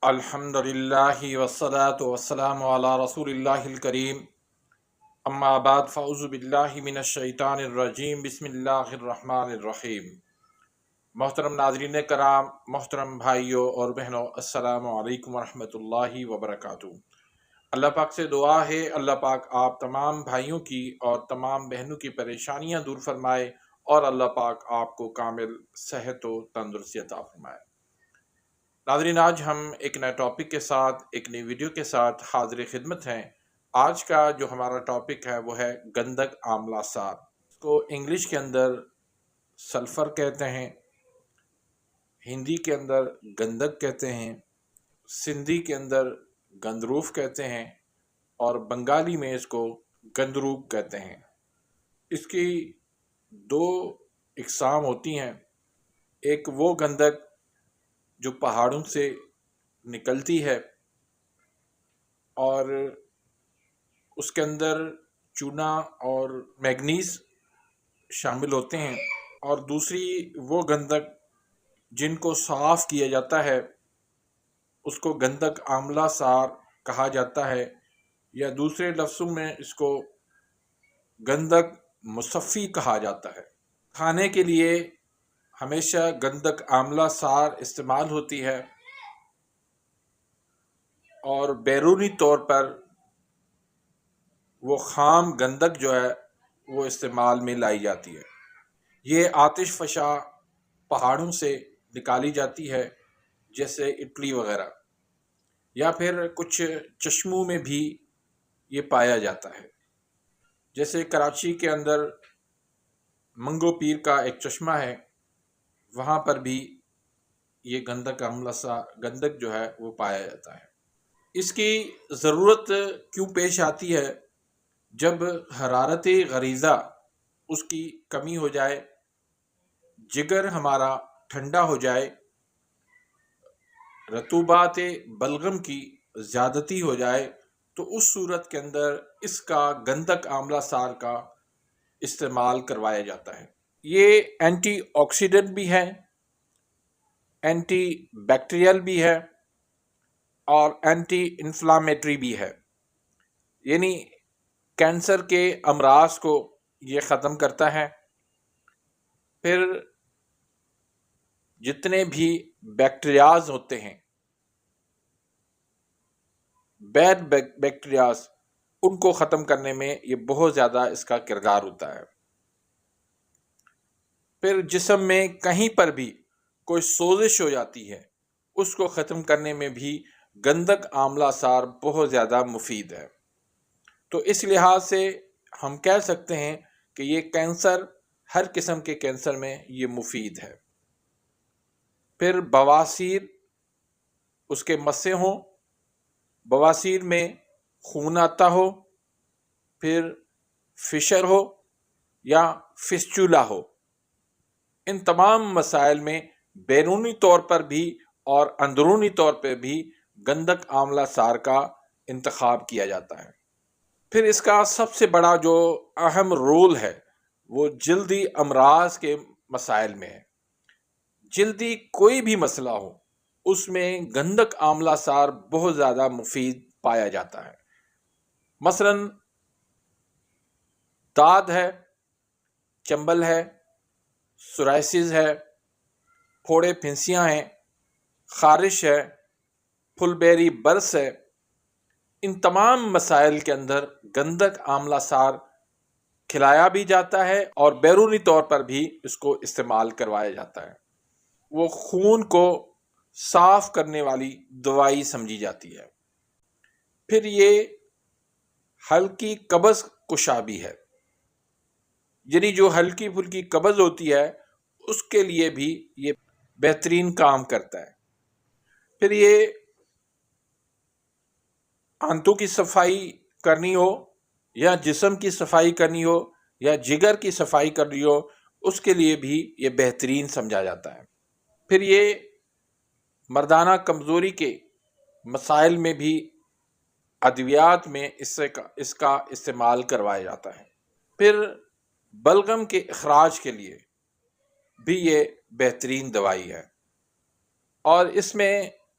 الحمدللہ والصلاة والسلام علی رسول اللہ الکریم، اما بعد فاعوذ باللہ من الشیطان الرجیم، بسم اللہ الرحمن الرحیم۔ محترم ناظرین کرام، محترم بھائیوں اور بہنوں، السلام علیکم ورحمۃ اللہ وبرکاتہ۔ اللہ پاک سے دعا ہے اللہ پاک آپ تمام بھائیوں کی اور تمام بہنوں کی پریشانیاں دور فرمائے اور اللہ پاک آپ کو کامل صحت و تندرستی عطا فرمائے۔ ناظرین، آج ہم ایک نئے ٹاپک کے ساتھ، ایک نئی ویڈیو کے ساتھ حاضر خدمت ہیں۔ آج کا جو ہمارا ٹاپک ہے وہ ہے گندک آملہ سار۔ اس کو انگلش کے اندر سلفر کہتے ہیں، ہندی کے اندر گندک کہتے ہیں، سندھی کے اندر گندروف کہتے ہیں اور بنگالی میں اس کو گندروک کہتے ہیں۔ اس کی دو اقسام ہوتی ہیں، ایک وہ گندک جو پہاڑوں سے نکلتی ہے اور اس کے اندر چونا اور مینگنیز شامل ہوتے ہیں، اور دوسری وہ گندک جن کو صاف کیا جاتا ہے اس کو گندک آملہ سار کہا جاتا ہے، یا دوسرے لفظوں میں اس کو گندک مصفی کہا جاتا ہے۔ کھانے کے لیے ہمیشہ گندک آملہ سار استعمال ہوتی ہے، اور بیرونی طور پر وہ خام گندک جو ہے وہ استعمال میں لائی جاتی ہے۔ یہ آتش فشاں پہاڑوں سے نکالی جاتی ہے، جیسے اٹلی وغیرہ، یا پھر کچھ چشموں میں بھی یہ پایا جاتا ہے۔ جیسے کراچی کے اندر منگو پیر کا ایک چشمہ ہے، وہاں پر بھی یہ گندک آملہ سار گندک جو ہے وہ پایا جاتا ہے۔ اس کی ضرورت کیوں پیش آتی ہے؟ جب حرارت غریزہ اس کی کمی ہو جائے، جگر ہمارا ٹھنڈا ہو جائے، رطوبات بلغم کی زیادتی ہو جائے، تو اس صورت کے اندر اس کا گندک آملہ سار کا استعمال کروایا جاتا ہے۔ یہ اینٹی آکسیڈنٹ بھی ہے، اینٹی بیکٹیریل بھی ہے اور اینٹی انفلامیٹری بھی ہے، یعنی کینسر کے امراض کو یہ ختم کرتا ہے۔ پھر جتنے بھی بیکٹیریاز ہوتے ہیں، بیڈ بیکٹیریاز، ان کو ختم کرنے میں یہ بہت زیادہ اس کا کردار ہوتا ہے۔ پھر جسم میں کہیں پر بھی کوئی سوزش ہو جاتی ہے، اس کو ختم کرنے میں بھی گندک آملہ سار بہت زیادہ مفید ہے۔ تو اس لحاظ سے ہم کہہ سکتے ہیں کہ یہ کینسر، ہر قسم کے کینسر میں یہ مفید ہے۔ پھر بواسیر اس کے مسئلے ہوں، بواسیر میں خون آتا ہو، پھر فشر ہو یا فسچولا ہو، ان تمام مسائل میں بیرونی طور پر بھی اور اندرونی طور پر بھی گندک آملہ سار کا انتخاب کیا جاتا ہے۔ پھر اس کا سب سے بڑا جو اہم رول ہے وہ جلدی امراض کے مسائل میں ہے۔ جلدی کوئی بھی مسئلہ ہو، اس میں گندک آملہ سار بہت زیادہ مفید پایا جاتا ہے۔ مثلا داد ہے، چنبل ہے، سورائسس ہے، پھوڑے پھنسیاں ہیں، خارش ہے، پھل بیری برس ہے، ان تمام مسائل کے اندر گندک آملہ سار کھلایا بھی جاتا ہے اور بیرونی طور پر بھی اس کو استعمال کروایا جاتا ہے۔ وہ خون کو صاف کرنے والی دوائی سمجھی جاتی ہے۔ پھر یہ ہلکی قبض کشا بھی ہے، یعنی جو ہلکی پھلکی قبض ہوتی ہے اس کے لیے بھی یہ بہترین کام کرتا ہے۔ پھر یہ آنتوں کی صفائی کرنی ہو یا جسم کی صفائی کرنی ہو یا جگر کی صفائی کرنی ہو، اس کے لیے بھی یہ بہترین سمجھا جاتا ہے۔ پھر یہ مردانہ کمزوری کے مسائل میں بھی ادویات میں اس کا استعمال کروایا جاتا ہے۔ پھر بلغم کے اخراج کے لیے بھی یہ بہترین دوائی ہے، اور اس میں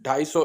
250